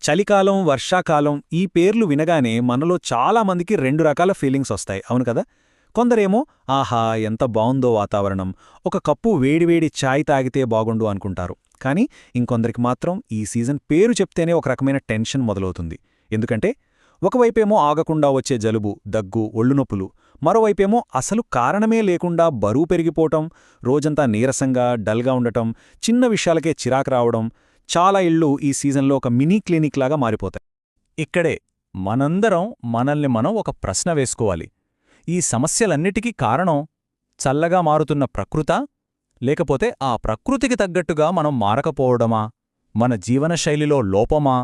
చలికాలం, వర్షాకాలం ఈ పేర్లు వినగానే మనలో చాలామందికి రెండు రకాల ఫీలింగ్స్ వస్తాయి, అవును కదా? కొందరేమో ఆహా ఎంత బావుందో వాతావరణం, ఒక కప్పు వేడివేడి ఛాయ్ తాగితే బాగుండు అనుకుంటారు. కానీ ఇంకొందరికి మాత్రం ఈ సీజన్ పేరు చెప్తేనే ఒక రకమైన టెన్షన్ మొదలవుతుంది. ఎందుకంటే ఒకవైపేమో ఆగకుండా వచ్చే జలుబు, దగ్గు, ఒళ్ళునొప్పులు, మరోవైపేమో అసలు కారణమే లేకుండా బరువు పెరిగిపోవటం, రోజంతా నీరసంగా, డల్గా ఉండటం, చిన్న విషయాలకే చిరాకు రావడం. చాలా ఇళ్ళు ఈ సీజన్లో ఒక మినీ క్లినిక్ లాగా మారిపోతాయి. ఇక్కడే మనందరం మనల్ని మనం ఒక ప్రశ్న వేసుకోవాలి. ఈ సమస్యలన్నిటికీ కారణం చల్లగా మారుతున్న ప్రకృతా, లేకపోతే ఆ ప్రకృతికి తగ్గట్టుగా మనం మారకపోవడమా, మన జీవనశైలిలో లోపమా?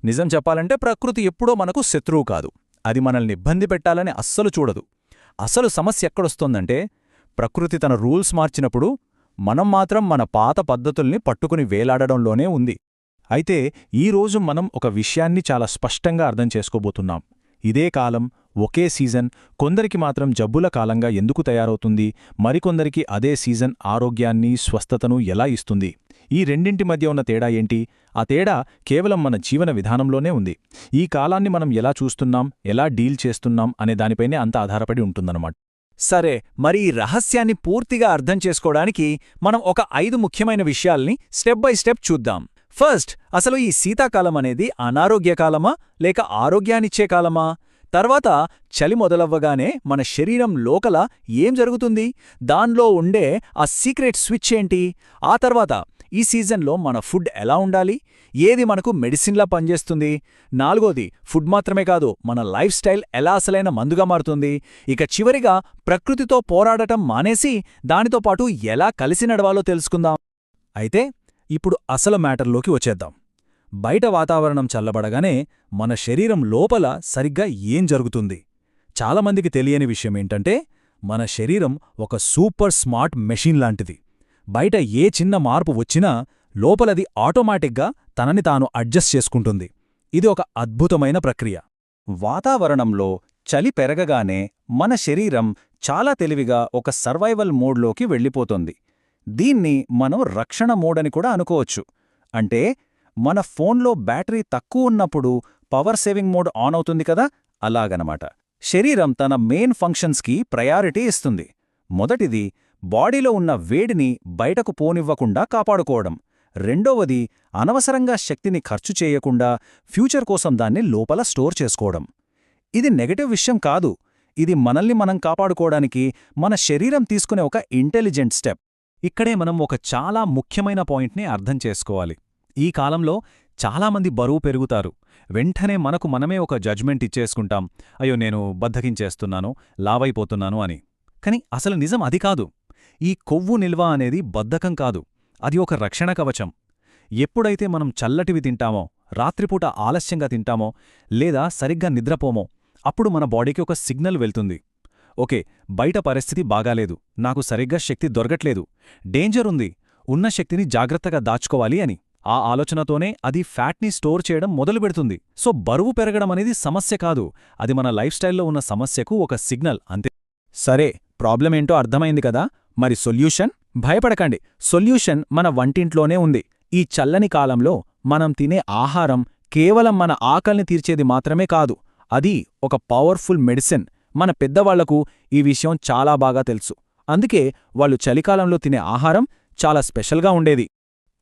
నిజం చెప్పాలంటే ప్రకృతి ఎప్పుడో మనకు శత్రువు కాదు. అది మనల్ని ఇబ్బంది పెట్టాలని అస్సలు చూడదు. అసలు సమస్య ఎక్కడొస్తోందంటే ప్రకృతి తన రూల్స్ మార్చినప్పుడు మనం మాత్రం మన పాత పద్ధతుల్ని పట్టుకుని వేలాడడంలోనే ఉంది. అయితే ఈరోజు మనం ఒక విషయాన్ని చాలా స్పష్టంగా అర్థం చేసుకోబోతున్నాం. ఇదే కాలం, ఒకే సీజన్ కొందరికి మాత్రం జబ్బుల కాలంగా ఎందుకు తయారవుతుంది, మరికొందరికి అదే సీజన్ ఆరోగ్యాన్ని, స్వస్థతను ఎలా ఇస్తుంది? ఈ రెండింటి మధ్య ఉన్న తేడా ఏంటి? ఆ తేడా కేవలం మన జీవన విధానంలోనే ఉంది. ఈ కాలాన్ని మనం ఎలా చూస్తున్నాం, ఎలా డీల్ చేస్తున్నాం అనే దానిపైనే అంత ఆధారపడి ఉంటుందన్నమాట. సరే, మరి ఈ రహస్యాన్ని పూర్తిగా అర్థం చేసుకోవడానికి మనం ఒక 5 ముఖ్యమైన విషయాల్ని స్టెప్ బై స్టెప్ చూద్దాం. ఫస్ట్, అసలు ఈ శీతాకాలం అనేది అనారోగ్యకాలమా లేక ఆరోగ్యాన్నిచ్చే కాలమా? తర్వాత, చలి మొదలవ్వగానే మన శరీరం లోపల ఏం జరుగుతుంది, దానిలో ఉండే ఆ సీక్రెట్ స్విచ్ ఏంటి? ఆ తర్వాత ఈ సీజన్లో మన ఫుడ్ ఎలా ఉండాలి, ఏది మనకు మెడిసిన్లా పనిచేస్తుంది? నాలుగోది, ఫుడ్ మాత్రమే కాదు, మన లైఫ్ స్టైల్ ఎలా అసలైన మందుగా మారుతుంది? ఇక చివరిగా, ప్రకృతితో పోరాడటం మానేసి దానితో పాటు ఎలా కలిసి నడవాలో తెలుసుకుందాం. అయితే ఇప్పుడు అసలు మ్యాటర్లోకి వచ్చేద్దాం. బయట వాతావరణం చల్లబడగానే మన శరీరం లోపల సరిగ్గా ఏం జరుగుతుంది? చాలామందికి తెలియని విషయమేంటంటే మన శరీరం ఒక సూపర్ స్మార్ట్ మెషిన్ లాంటిది. బయట ఏ చిన్న మార్పు వచ్చినా లోపలది ఆటోమేటిక్గా తనని తాను అడ్జస్ట్ చేసుకుంటుంది. ఇది ఒక అద్భుతమైన ప్రక్రియ. వాతావరణంలో చలి పెరగగానే మన శరీరం చాలా తెలివిగా ఒక సర్వైవల్ మోడ్లోకి వెళ్ళిపోతుంది. దీన్ని మనం రక్షణ మోడ్ అని కూడా అనుకోవచ్చు. అంటే మన ఫోన్లో బ్యాటరీ తక్కువున్నప్పుడు పవర్ సేవింగ్ మోడ్ ఆన్ అవుతుంది కదా, అలాగనమాట. శరీరం తన మెయిన్ ఫంక్షన్స్కి ప్రయారిటీ ఇస్తుంది. మొదటిది, బాడీలో ఉన్న వేడిని బయటకు పోనివ్వకుండా కాపాడుకోవడం. రెండవది, అనవసరంగా శక్తిని ఖర్చు చేయకుండా ఫ్యూచర్ కోసం దాన్ని లోపల స్టోర్ చేసుకోవడం. ఇది నెగటివ్ విషయం కాదు, ఇది మనల్ని మనం కాపాడుకోవడానికి మన శరీరం తీసుకునే ఒక ఇంటెలిజెంట్ స్టెప్. ఇక్కడే మనం ఒక చాలా ముఖ్యమైన పాయింట్ని అర్థం చేసుకోవాలి. ఈ కాలంలో చాలామంది బరువు పెరుగుతారు. వెంటనే మనకు మనమే ఒక జడ్జ్మెంట్ ఇచ్చేసుకుంటాం, అయ్యో నేను బద్ధకించేస్తున్నాను, లావైపోతున్నాను అని. కాని అసలు నిజం అది కాదు. ఈ కొవ్వు నిల్వ అనేది బద్ధకం కాదు, అది ఒక రక్షణ కవచం. ఎప్పుడైతే మనం చల్లటివి తింటామో, రాత్రిపూట ఆలస్యంగా తింటామో, లేదా సరిగ్గా నిద్రపోమో, అప్పుడు మన బాడీకి ఒక సిగ్నల్ వెళ్తుంది. ఓకే, బయట పరిస్థితి బాగాలేదు, నాకు సరిగ్గా శక్తి దొరకట్లేదు, డేంజర్ ఉంది, ఉన్న శక్తిని జాగ్రత్తగా దాచుకోవాలి అని. ఆ ఆలోచనతోనే అది ఫ్యాట్ని స్టోర్ చేయడం మొదలుపెడుతుంది. సో బరువు పెరగడం అనేది సమస్య కాదు, అది మన లైఫ్ స్టైల్లో ఉన్న సమస్యకు ఒక సిగ్నల్, అంతే. సరే, ప్రాబ్లం ఏంటో అర్థమైంది కదా, మరి సొల్యూషన్? భయపడకండి, సొల్యూషన్ మన వంటింట్లోనే ఉంది. ఈ చల్లని కాలంలో మనం తినే ఆహారం కేవలం మన ఆకలిని తీర్చేది మాత్రమే కాదు, అది ఒక పవర్ఫుల్ మెడిసిన్. మన పెద్దవాళ్లకు ఈ విషయం చాలా బాగా తెలుసు. అందుకే వాళ్ళు చలికాలంలో తినే ఆహారం చాలా స్పెషల్గా ఉండేది.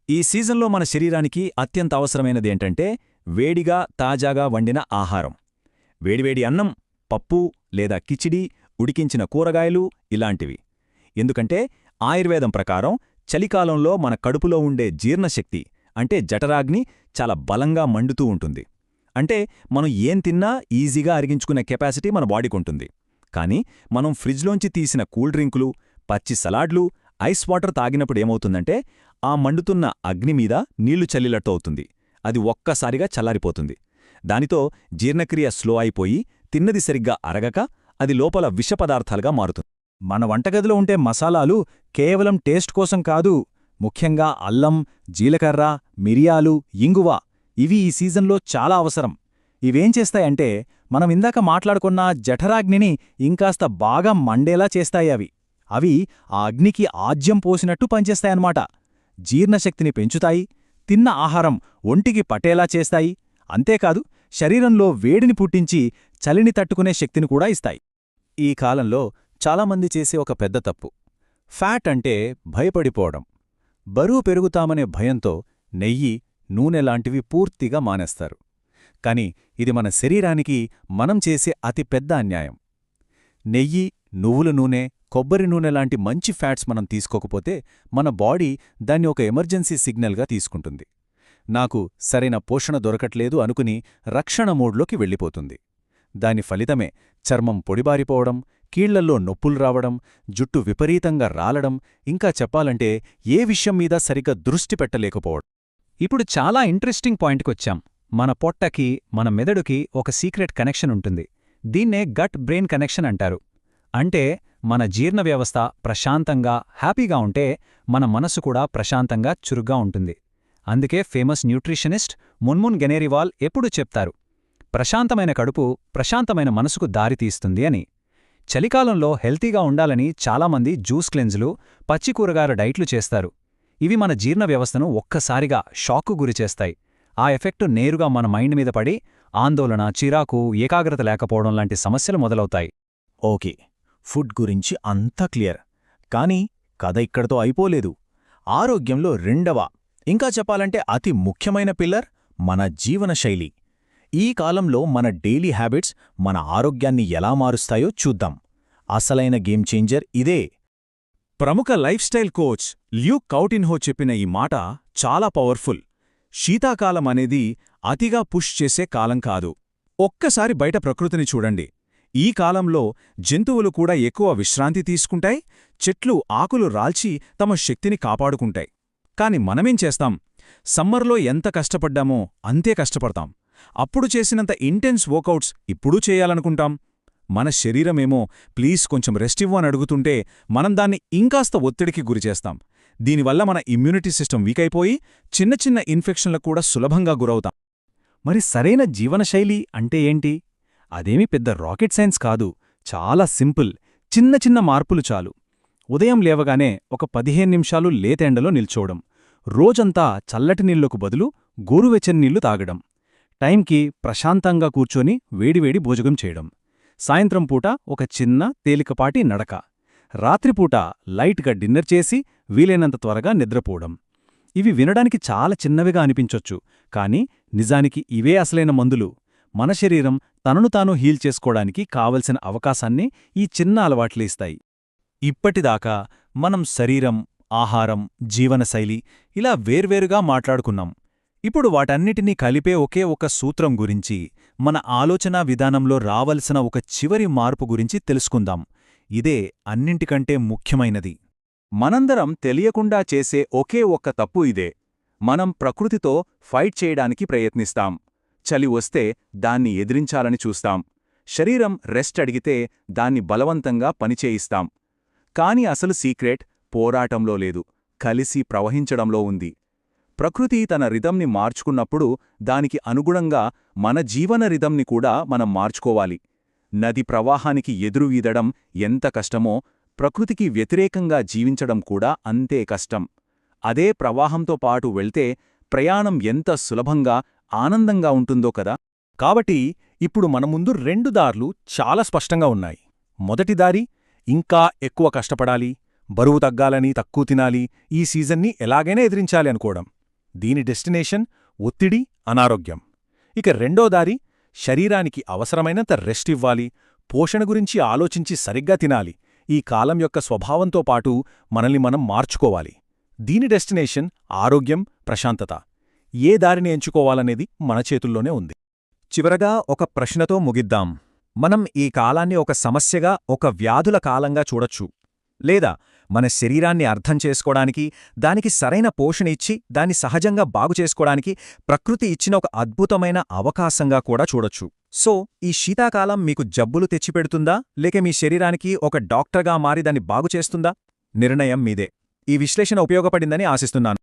ఈ సీజన్లో మన శరీరానికి అత్యంత అవసరమైనదేంటంటే వేడిగా, తాజాగా వండిన ఆహారం. వేడివేడి అన్నం, పప్పు లేదా కిచిడి, ఉడికించిన కూరగాయలు ఇలాంటివి. ఎందుకంటే ఆయుర్వేదం ప్రకారం చలికాలంలో మన కడుపులో ఉండే జీర్ణశక్తి అంటే జఠరాగ్ని చాలా బలంగా మండుతూ ఉంటుంది. అంటే మనం ఏం తిన్నా ఈజీగా అరిగించుకునే కెపాసిటీ మన బాడీకుంటుంది. కానీ మనం ఫ్రిడ్జ్లోంచి తీసిన కూల్ డ్రింకులు, పచ్చి సలాడ్లు, ఐస్ వాటర్ తాగినప్పుడేమవుతుందంటే ఆ మండుతున్న అగ్నిమీద నీళ్లు చల్లినట్టు అవుతుంది. అది ఒక్కసారిగా చల్లారిపోతుంది. దానితో జీర్ణక్రియ స్లో అయిపోయి తిన్నది సరిగ్గా అరగక అది లోపల విషపదార్థాలుగా మారుతుంది. మన వంటగదిలో ఉంటే మసాలాలు కేవలం టేస్ట్ కోసం కాదు, ముఖ్యంగా అల్లం, జీలకర్ర, మిరియాలు, ఇంగువ, ఇవి ఈ సీజన్లో చాలా అవసరం. ఇవేం చేస్తాయంటే మనం ఇందాక మాట్లాడుకున్న జఠరాగ్నిని ఇంకాస్త బాగా మండేలా చేస్తాయి. అవి ఆ అగ్నికి ఆజ్యం పోసినట్టు పనిచేస్తాయన్నమాట. జీర్ణశక్తిని పెంచుతాయి, తిన్న ఆహారం ఒంటికి పట్టేలా చేస్తాయి, అంతేకాదు శరీరంలో వేడిని పుట్టించి చలిని తట్టుకునే శక్తిని కూడా ఇస్తాయి. ఈ కాలంలో చాలామంది చేసే ఒక పెద్ద తప్పు, ఫ్యాట్ అంటే భయపడిపోవడం. బరువు పెరుగుతామనే భయంతో నెయ్యి, నూనెలాంటివి పూర్తిగా మానేస్తారు. కాని ఇది మన శరీరానికి మనం చేసే అతి పెద్ద అన్యాయం. నెయ్యి, నువ్వుల నూనె, కొబ్బరి నూనె లాంటి మంచి ఫ్యాట్స్ మనం తీసుకోకపోతే మన బాడీ దాన్ని ఒక ఎమర్జెన్సీ సిగ్నల్గా తీసుకుంటుంది. నాకు సరైన పోషణ దొరకట్లేదు అనుకుని రక్షణ మోడ్లోకి వెళ్ళిపోతుంది. దాని ఫలితమే చర్మం పొడిబారిపోవడం, కీళ్లల్లో నొప్పులు రావడం, జుట్టు విపరీతంగా రాలడం, ఇంకా చెప్పాలంటే ఏ విషయం మీద సరిగ్గా దృష్టి పెట్టలేకపోవడం. ఇప్పుడు చాలా ఇంట్రెస్టింగ్ పాయింట్కొచ్చాం. మన పొట్టకి, మన మెదడుకి ఒక సీక్రెట్ కనెక్షన్ ఉంటుంది. దీన్నే గట్ బ్రెయిన్ కనెక్షన్ అంటారు. అంటే మన జీర్ణ వ్యవస్థ ప్రశాంతంగా, హ్యాపీగా ఉంటే మన మనసు కూడా ప్రశాంతంగా, చురుగ్గా ఉంటుంది. అందుకే ఫేమస్ న్యూట్రిషనిస్ట్ మున్మున్ గెనేరివాల్ ఎప్పుడూ చెప్తారు, ప్రశాంతమైన కడుపు ప్రశాంతమైన మనసుకు దారితీస్తుంది అని. చలికాలంలో హెల్తీగా ఉండాలని చాలామంది జ్యూస్ క్లెన్జ్లు, పచ్చి కూరగాయల డైట్లు చేస్తారు. ఇవి మన జీర్ణ వ్యవస్థను ఒక్కసారిగా షాక్కు గురిచేస్తాయి. ఆ ఎఫెక్టు నేరుగా మన మైండ్ మీద పడి ఆందోళన, చిరాకు, ఏకాగ్రత లేకపోవడం లాంటి సమస్యలు మొదలవుతాయి. ఓకే, ఫుడ్ గురించి అంతా క్లియర్. కానీ కథ ఇక్కడతో అయిపోలేదు. ఆరోగ్యంలో రెండవ, ఇంకా చెప్పాలంటే అతి ముఖ్యమైన పిల్లర్ మన జీవనశైలి. ఈ కాలంలో మన డైలీ హ్యాబిట్స్ మన ఆరోగ్యాన్ని ఎలా మారుస్తాయో చూద్దాం. అసలైన గేమ్ చేంజర్ ఇదే. ప్రముఖ life style coach Luke Coutinho చెప్పిన ఈ మాట చాలా పవర్ఫుల్. శీతాకాలం అనేది అతిగా పుష్ చేసే కాలం కాదు. ఒక్కసారి బయట ప్రకృతిని చూడండి. ఈ కాలంలో జంతువులు కూడా ఎక్కువ విశ్రాంతి తీసుకుంటాయి, చెట్లు ఆకులు రాల్చి తమ శక్తిని కాపాడుకుంటాయి. కాని మనమేం చేస్తాం? సమ్మర్లో ఎంత కష్టపడ్డామో అంతే కష్టపడతాం. అప్పుడు చేసినంత ఇంటెన్స్ వర్కౌట్స్ ఇప్పుడూ చేయాలనుకుంటాం. మన శరీరమేమో ప్లీజ్ కొంచెం రెస్ట్ ఇవ్వు అని అడుగుతుంటే మనం దాన్ని ఇంకాస్త ఒత్తిడికి గురిచేస్తాం. దీనివల్ల మన ఇమ్యూనిటీ సిస్టమ్ వీక్ అయిపోయి చిన్న చిన్న ఇన్ఫెక్షన్లకు కూడా సులభంగా గురవుతాం. మరి సరైన జీవనశైలి అంటే ఏంటి? అదేమీ పెద్ద రాకెట్ సైన్స్ కాదు. చాలా సింపుల్. చిన్న చిన్న మార్పులు చాలు. ఉదయం లేవగానే ఒక 15 నిమిషాలు లేతెండలో నిల్చోవడం, రోజంతా చల్లటి నీళ్లకు బదులు గోరువెచ్చని నీళ్లు తాగడం, టైంకి ప్రశాంతంగా కూర్చొని వేడివేడి భోజనం చేయడం, సాయంత్రం పూట ఒక చిన్న తేలికపాటి నడక, రాత్రిపూట లైట్గా డిన్నర్ చేసి వీలైనంత త్వరగా నిద్రపోవడం. ఇవి వినడానికి చాలా చిన్నవిగా అనిపించొచ్చు, కానీ నిజానికి ఇవే అసలైన మందులు. మన శరీరం తనను తాను హీల్ చేసుకోవడానికి కావలసిన అవకాశాన్ని ఈ చిన్న అలవాట్లే ఇస్తాయి. ఇప్పటిదాకా మనం శరీరం, ఆహారం, జీవనశైలి ఇలా వేర్వేరుగా మాట్లాడుకున్నాం. ఇప్పుడు వాటన్నిటినీ కలిపే ఒకే ఒక సూత్రం గురించి, మన ఆలోచనా విధానంలో రావలసిన ఒక చివరి మార్పు గురించి తెలుసుకుందాం. ఇదే అన్నింటికంటే ముఖ్యమైనది. మనందరం తెలియకుండా చేసే ఒకే ఒక్క తప్పు ఇదే. మనం ప్రకృతితో ఫైట్ చేయడానికి ప్రయత్నిస్తాం. చలి వస్తే దాన్ని ఎదిరించాలని చూస్తాం. శరీరం రెస్ట్ అడిగితే దాన్ని బలవంతంగా పనిచేయిస్తాం. కాని అసలు సీక్రెట్ పోరాటంలో లేదు, కలిసి ప్రవహించడంలో ఉంది. ప్రకృతి తన రిథంని మార్చుకున్నప్పుడు దానికి అనుగుణంగా మన జీవన రిథంని కూడా మనం మార్చుకోవాలి. నది ప్రవాహానికి ఎదురు ఈదడం ఎంత కష్టమో, ప్రకృతికి వ్యతిరేకంగా జీవించడం కూడా అంతే కష్టం. అదే ప్రవాహంతో పాటు వెళ్తే ప్రయాణం ఎంత సులభంగా, ఆనందంగా ఉంటుందో కదా. కాబట్టి ఇప్పుడు మన ముందు 2 దారులు చాలా స్పష్టంగా ఉన్నాయి. మొదటి దారి, ఇంకా ఎక్కువ కష్టపడాలి, బరువు తగ్గాలని, తక్కువ తినాలి, ఈ సీజన్ని ఎలాగైనా ఎదిరించాలి అనుకోవడం. దీని డెస్టినేషన్ ఒత్తిడి, అనారోగ్యం. ఇక రెండో దారి, శరీరానికి అవసరమైనంత రెస్ట్ ఇవ్వాలి, పోషణ గురించి ఆలోచించి సరిగ్గా తినాలి, ఈ కాలం యొక్క స్వభావంతో పాటు మనల్ని మనం మార్చుకోవాలి. దీని డెస్టినేషన్ ఆరోగ్యం, ప్రశాంతత. ఏ దారిని ఎంచుకోవాలనేది మన చేతుల్లోనే ఉంది. చివరగా ఒక ప్రశ్నతో ముగిద్దాం. మనం ఈ కాలాన్ని ఒక సమస్యగా, ఒక వ్యాధుల కాలంగా చూడొచ్చు, లేదా మన శరీరాన్ని అర్థం చేసుకోవడానికి, దానికి సరైన పోషణ ఇచ్చి దాన్ని సహజంగా బాగుచేసుకోవడానికి ప్రకృతి ఇచ్చిన ఒక అద్భుతమైన అవకాశంగా కూడా చూడొచ్చు. సో ఈ శీతాకాలం మీకు జబ్బులు తెచ్చిపెడుతుందా, లేక మీ శరీరానికి ఒక డాక్టర్గా మారి దాన్ని బాగుచేస్తుందా? నిర్ణయం మీదే. ఈ విశ్లేషణ ఉపయోగపడిందని ఆశిస్తున్నాను.